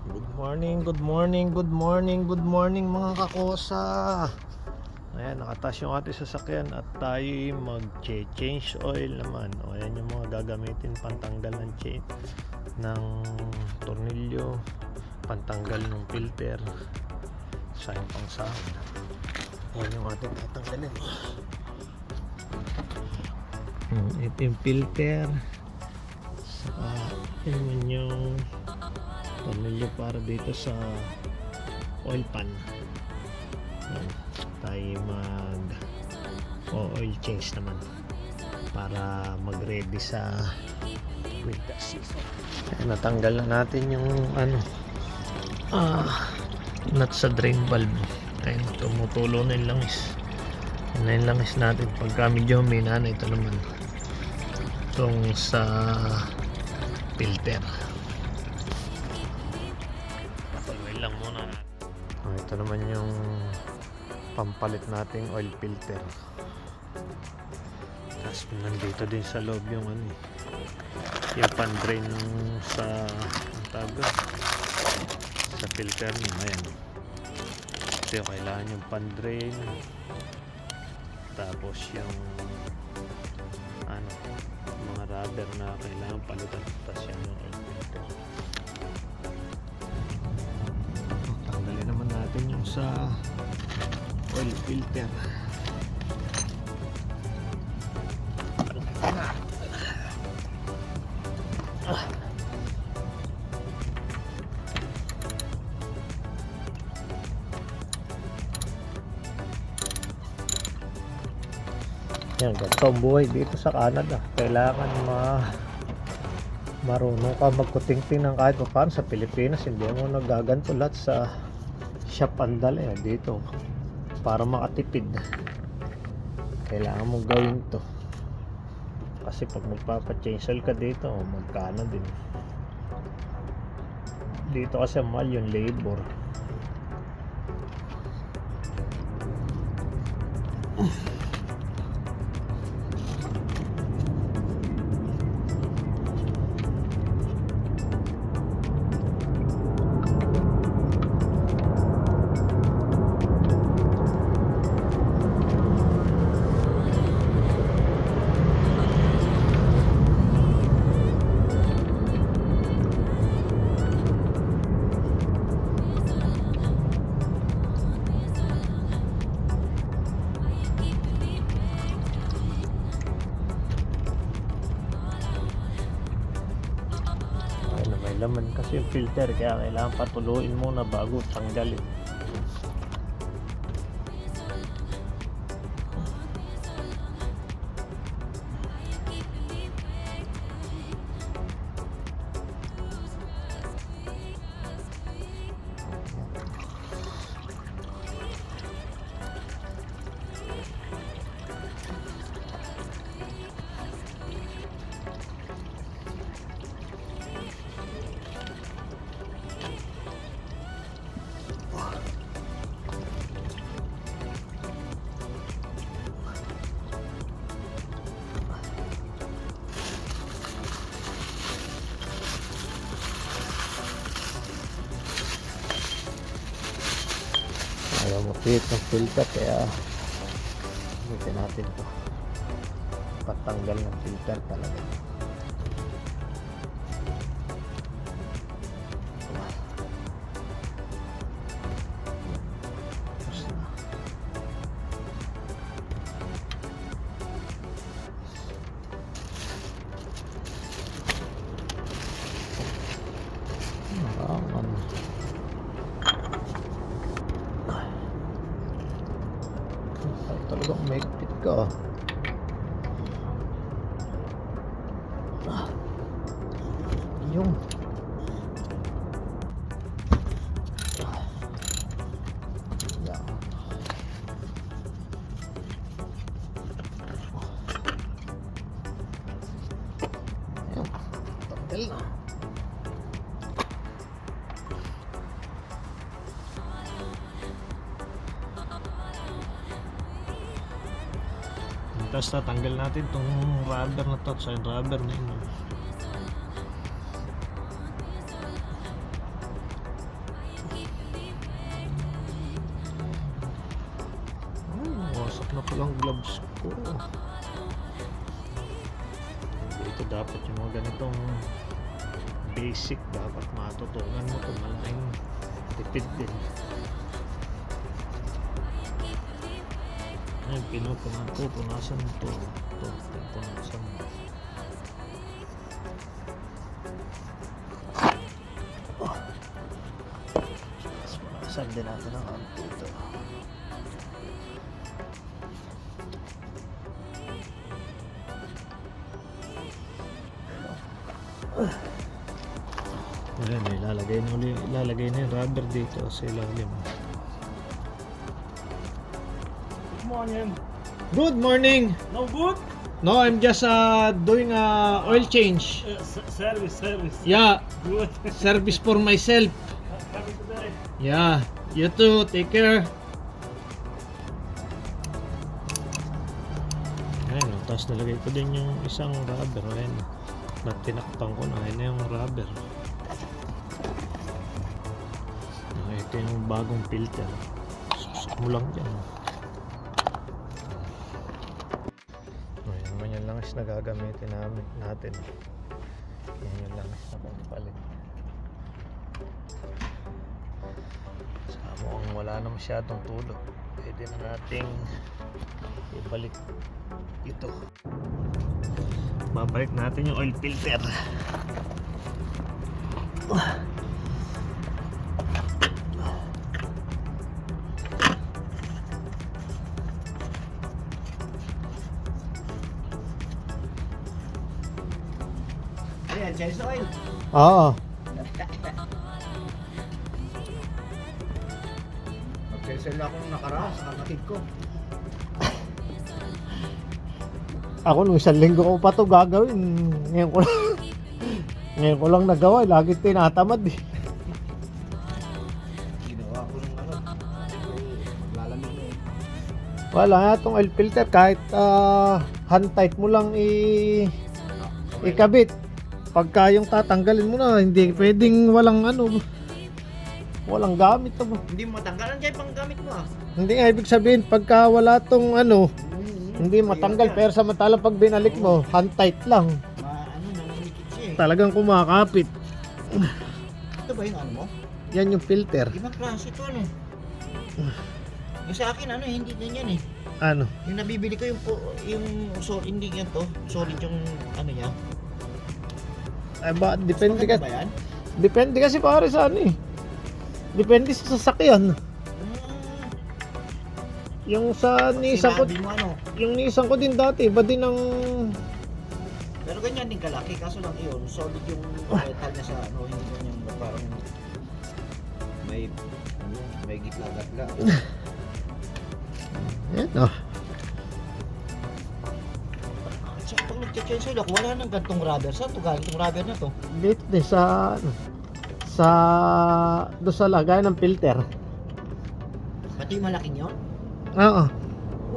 Good morning, good morning, good morning, good morning mga kakosa. Ayan, nakatas yung ating sasakyan at tayo mag-change oil naman. O ayan yung mga gagamitin pantanggal ng chain ng tornilyo, pantanggal ng filter, sayang pang sahod. Ayan yung ating tatanggalin. Ito yung filter, saka yun yung tornilyo para dito sa oil pan. Ayan, tayo mag oil change naman para mag ready sa winter season. Ayan, natanggal na natin yung nut sa drain valve. Ayan, tumutulo na yung langis. Yan na yung langis natin. Pagka medyo humina na, ito naman itong sa filter. Pagawin lang muna natin. Ito naman yung pampalit nating oil filter. Tapos nandito din sa loob yung yung pan drain sa sa filter niya. Ayan, ito yung kailangan yung pan drain, tapos yung mga rubber na kailangan palitan, tapos yan yung oil filter. Tanggalin naman natin yung sa oil filter. Yan, ganito ang buhay dito sa Canada. Kailangan marunong ka magkutingting ng kahit paano. Sa Pilipinas hindi mo nagaganto lahat sa shop and dala dito para makatipid. Kailangan mong gawin to kasi pag magpapa-change oil ka dito, magkano din dito kasi mahal yung labor. May laman kasi yung filter, kaya kailangan patuluin muna bago tanggalin. Ayaw mo fit ng filter, kaya gamitin natin to patanggal ng filter talaga. Talagang mahigpit ka. Yung tanggal na. Tapos tatanggal natin itong rubber na to, sa rubber na yun. ko lang gloves ko. Ito dapat yung mga ganitong basic dapat matutunan mo kung malaking tipid din. Ayun, pupunasan ito. Ito, pupunasan mo. Punasan din natin ang anto ito. Ayan, ilalagay na yung rubber dito sa ilalim. Good morning. Good morning! No good? No, I'm just doing oil change. Service. Yeah, Good. service for myself. Happy today. Yeah, you too. Take care. Ayan, tapos nalagay ko din yung isang rubber. Ayan, natinakpan ko na. Ayan na yung rubber. Ito yung bagong filter. Susok mo lang dyan. Ayan naman yung langis na gagamitin natin. Yan yung langis na pampalit. Sa mukhang wala na masyadong tulo. Pwede na nating ibalik ito. Babalik natin yung oil filter. Ayan, Chinese oil. Oo. Mag-cancel akong nakaraan sa kapatid ko. Ako nung isang linggo ko pa to gagawin. Ngayon ko lang nagawa. Lagi tinatamad eh. Ginawa ko ng maglalamig na eh. Wala nga itong oil filter. Kahit hand tight mo lang ikabit. Pagka yung tatanggalin mo na, hindi pwedeng walang walang gamit to. Hindi mo matanggalan dyan pang gamit mo ah. Hindi nga ibig sabihin pagka wala tong hindi matanggal, pero samantalang pag binalik mo, hand tight lang. Nananikit siya eh. Talagang kumakapit. Ito ba yung ano mo? Yan yung filter. Ibang klase ito ano. Yung sa akin hindi ganyan eh. Ano? Yung nabibili ko hindi yan to. Solid yung niya. Ay ba, depende Mas maganda kasi. ba yan? Depende kasi pare sa Depende sa sasakyan. Yung sa Nissan ko, Sinabi mo ano. yung Nissan ko din dati, iba din ang Pero ganyan din kalaki. Kaso lang yun. Solid yung metal niya sa hindi ganyan parang may gitla-gatla. Yan So, pag nag-change oil ako, wala nang gantong rubber. Saan to galing itong rubber na to? dito din do sa lagay ng filter. Pati yung malaking yun? Oo.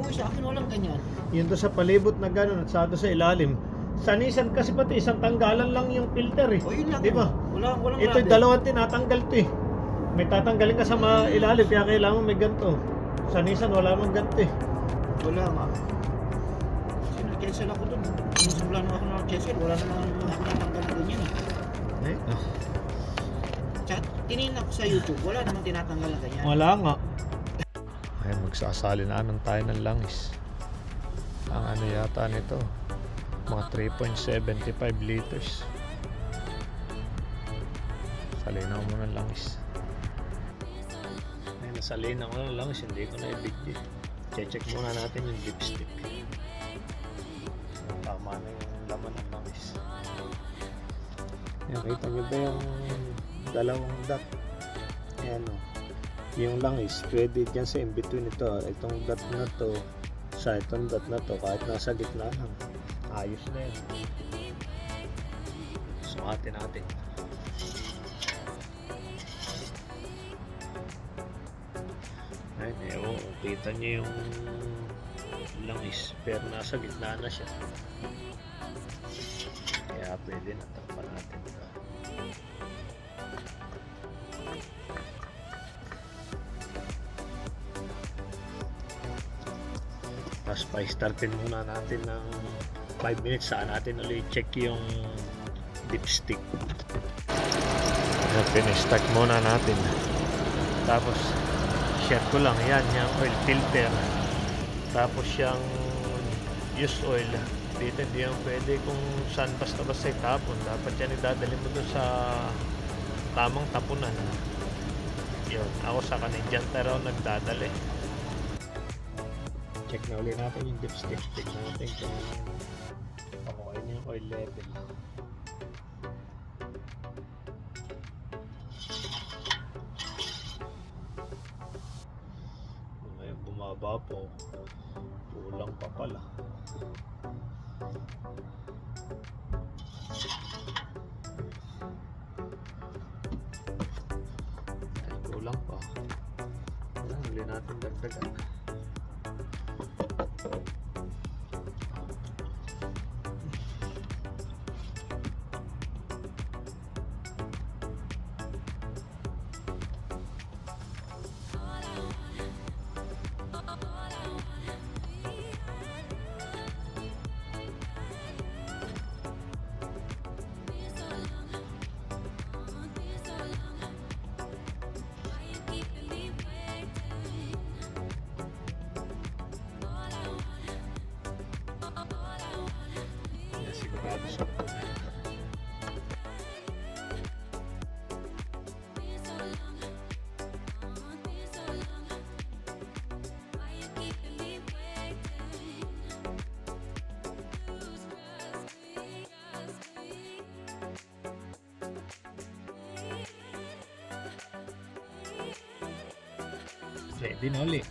Oo, sa akin walang ganyan. Yun do sa palibot na gano'n at sa ilalim. Sa Nissan kasi pati isang tanggalan lang yung filter eh. O yun lang. Di ba? Walang Ito rubber. dalawang tinatanggal to eh. May tatanggalin ka sa ilalim kaya kailangan may ganito. Sa Nissan wala mang ganito eh. Wala nga. Kasi nag-cancel ako dun. Sinusimula na ako ng cancel. Wala naman ako natanggal na ganyan eh. Tsaka tinignan ko sa YouTube. Wala namang tinatanggal na ganyan. Wala nga. Ay, magsasalinanan tayo ng langis. Ang yata nito, mga 3.75 liters. Salinaw mo ng langis. Ay, nasalinaw ko ng langis, hindi ko na i-video. Check muna natin yung dipstick. Tama na yung laman ng langis. Ayan, kita nyo ba yung dalawang dot? Ayan o. Yung langis, pwede dyan sa in-between ito. Itong dot na to, sa itong dot na to, kahit nasa gitna lang. Ayos na yan. Sukatin natin. Ayun, kita nyo yung langis, pero nasa gitna na siya. Kaya pwede na takpan natin ito. Tapos pa-startin muna natin ng 5 minutes. Saan natin ulit check yung dipstick. Start muna natin. Tapos share ko lang yan, yung oil filter. Tapos yung used oil. Dito hindi yung pwede kung saan basta-basta itapon. Dapat yan idadali mo doon sa tamang tapunan. Yun, ako sa Canadian Taro nagdadali. Check na ulit natin yung dipstick. Check natin kung okay na yung oil level. Ngayon bumaba po. Kulang pa pala. Ay, kulang pa. Ayan, huli natin dagdagan. Yan, sigurado sa ready na ulit.